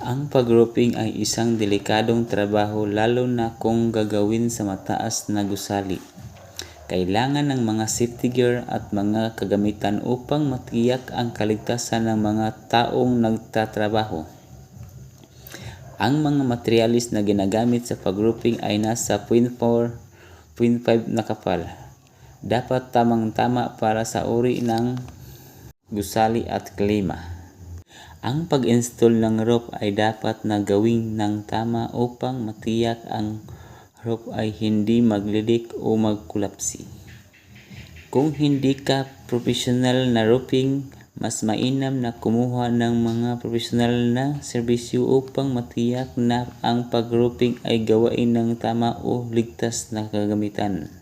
Ang pag-roofing ay isang delikadong trabaho lalo na kung gagawin sa mataas na gusali. Kailangan ng mga safety gear at mga kagamitan upang matiyak ang kaligtasan ng mga taong nagtatrabaho. Ang mga materyales na ginagamit sa pag-roofing ay nasa 0.4-0.5 na kapal. Dapat tamang-tama para sa uri ng gusali at klima. Ang pag-install ng roof ay dapat na gawin ng tama upang matiyak ang roof ay hindi mag-leak o mag-kulapsi. Kung hindi ka professional na roofing, mas mainam na kumuha ng mga professional na serbisyo upang matiyak na ang pag-roofing ay gawain ng tama o ligtas na kagamitan.